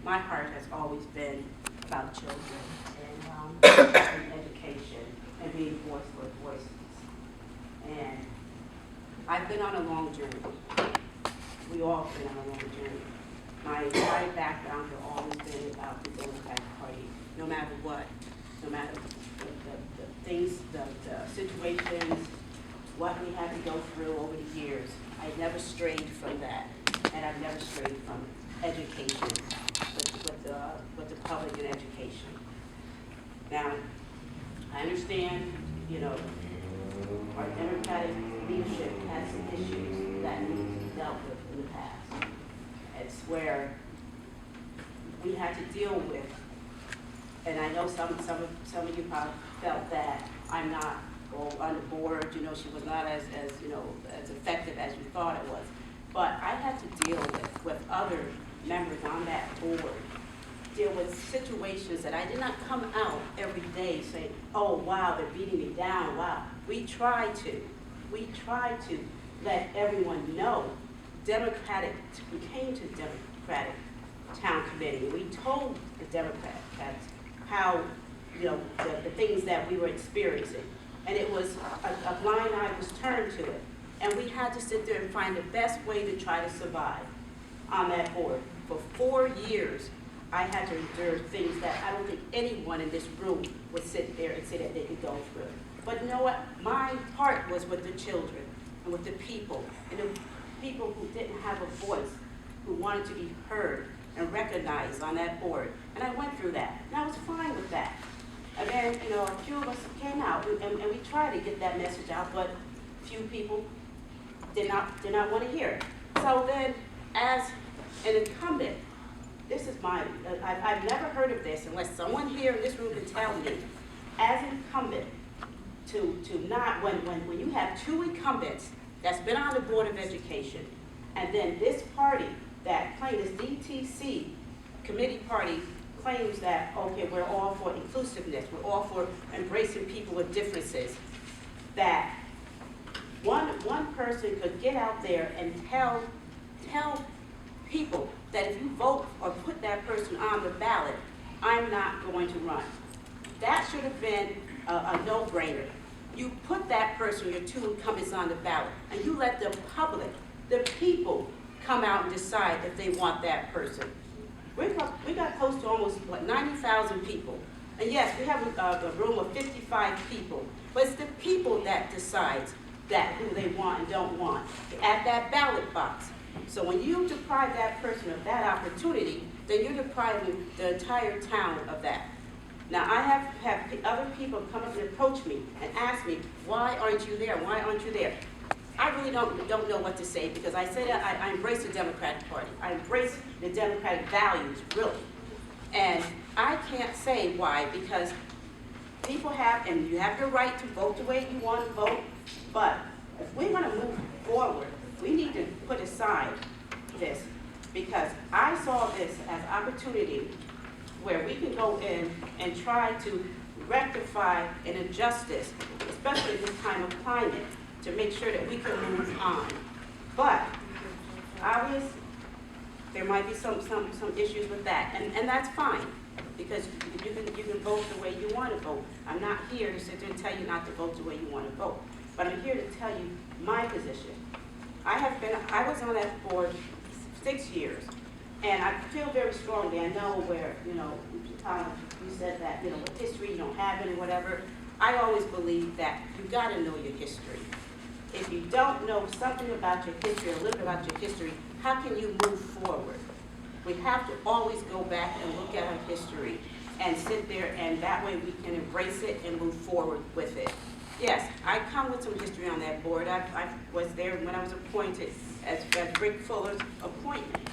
my heart has always been about children and education and being voice for voices. And I've been on a long journey. We all have been on a long journey. My entire background has always been about the Democratic Party, no matter what, no matter the things, the situations, what we had to go through over the years. I never strayed from that, and I've never strayed from education, with the public and education. Now, I understand, our Democratic leadership has some issues that need to be dealt with in the past. It's where we had to deal with, and I know some of you probably felt that I'm not on the board, she was not as effective as you thought it was. But I had to deal with other members on that board, deal with situations that I did not come out every day saying, oh wow, they're beating me down, wow. We try to let everyone know we came to Democratic Town Committee. We told the Democrats how, the things that we were experiencing. And it was, a blind eye was turned to it. And we had to sit there and find the best way to try to survive on that board. For 4 years, I had to endure things that I don't think anyone in this room would sit there and say that they could go through. But you know what? My heart was with the children and with the people, and the people who didn't have a voice, who wanted to be heard and recognized on that board. And I went through that, and I was fine with that. And then, a few of us came out, and we tried to get that message out, but few people did not want to hear it. So then, as an incumbent, this is I've never heard of this unless someone here in this room can tell me, as an incumbent, to not, when you have two incumbents that's been on the Board of Education, and then this party that claims, this DTC committee party claims that, okay, we're all for inclusiveness, we're all for embracing people with differences, that one person could get out there and tell people that if you vote or put that person on the ballot, I'm not going to run. That should have been a no-brainer. You put that person, your two incumbents, on the ballot, and you let the public, the people, come out and decide if they want that person. We got close to almost, 90,000 people. And yes, we have a room of 55 people, but it's the people that decides that who they want and don't want at that ballot box. So when you deprive that person of that opportunity, then you're depriving the entire town of that. Now, I have had other people come up and approach me and ask me, why aren't you there? Why aren't you there? I really don't know what to say, because I say that I embrace the Democratic Party. I embrace the Democratic values, really. And I can't say why, because people have, and you have your right to vote the way you want to vote, but if we're going to move forward, we need to put aside this, because I saw this as opportunity where we can go in and try to rectify an injustice, especially this time of climate, to make sure that we can move on. But obviously, there might be some issues with that, and that's fine, because you can vote the way you want to vote. I'm not here to sit there and tell you not to vote the way you want to vote, but I'm here to tell you my position. I was on that board 6 years, and I feel very strongly. I know where, you said that, with history you don't have it or whatever. I always believe that you got to know your history. If you don't know something about your history, a little bit about your history, how can you move forward? We have to always go back and look at our history and sit there, and that way we can embrace it and move forward with it. Yes, I come with some history on that board. I was there when I was appointed as Rick Fuller's appointment.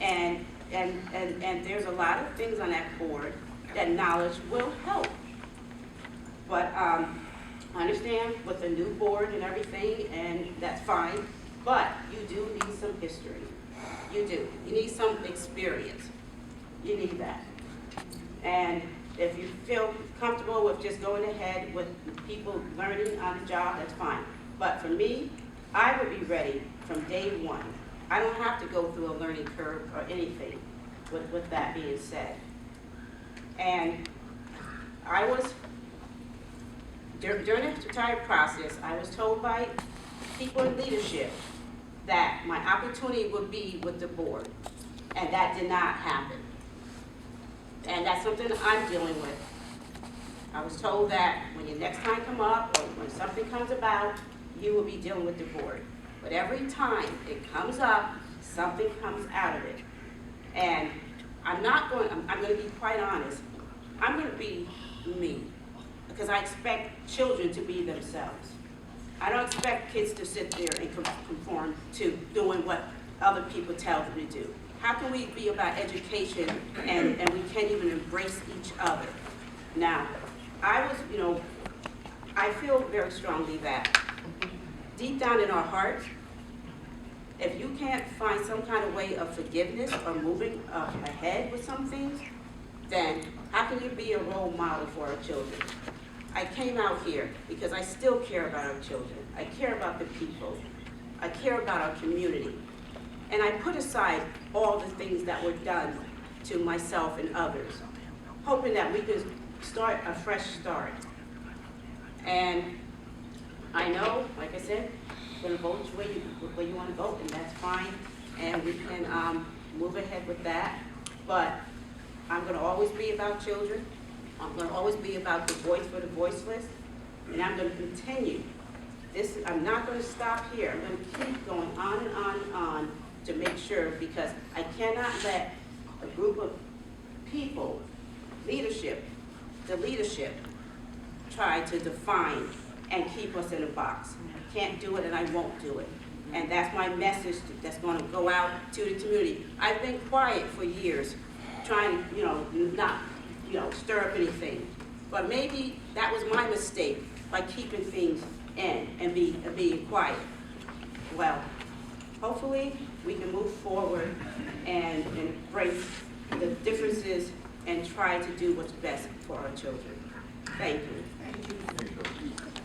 And there's a lot of things on that board that knowledge will help. But I understand with the new board and everything, and that's fine, but you do need some history. You do. You need some experience. You need that. And if you feel comfortable with just going ahead with people learning on the job, that's fine. But for me, I would be ready from day one. I don't have to go through a learning curve or anything. with that being said. And I was, during the entire process, I was told by people in leadership that my opportunity would be with the board, and that did not happen. And that's something I'm dealing with. I was told that when your next time come up, or when something comes about, you will be dealing with the board. But every time it comes up, something comes out of it. And I'm going to be quite honest, I'm going to be me, because I expect children to be themselves. I don't expect kids to sit there and conform to doing what other people tell them to do. How can we be about education and we can't even embrace each other? Now, I feel very strongly that deep down in our hearts, if you can't find some kind of way of forgiveness or moving ahead with some things, then how can you be a role model for our children? I came out here because I still care about our children. I care about the people. I care about our community. And I put aside all the things that were done to myself and others, hoping that we could start a fresh start. And I know, like I said, you're going to vote where you want to vote, and that's fine. And we can move ahead with that. But I'm going to always be about children. I'm going to always be about the voice for the voiceless. And I'm going to continue. I'm not going to stop here. I'm going to keep going on and on and on to make sure, because I cannot let a group of people, the leadership, try to define and keep us in a box. I can't do it, and I won't do it. And that's my message that's going to go out to the community. I've been quiet for years, trying to, not, stir up anything. But maybe that was my mistake by keeping things in and being quiet. Well, hopefully we can move forward and embrace the differences and try to do what's best for our children. Thank you.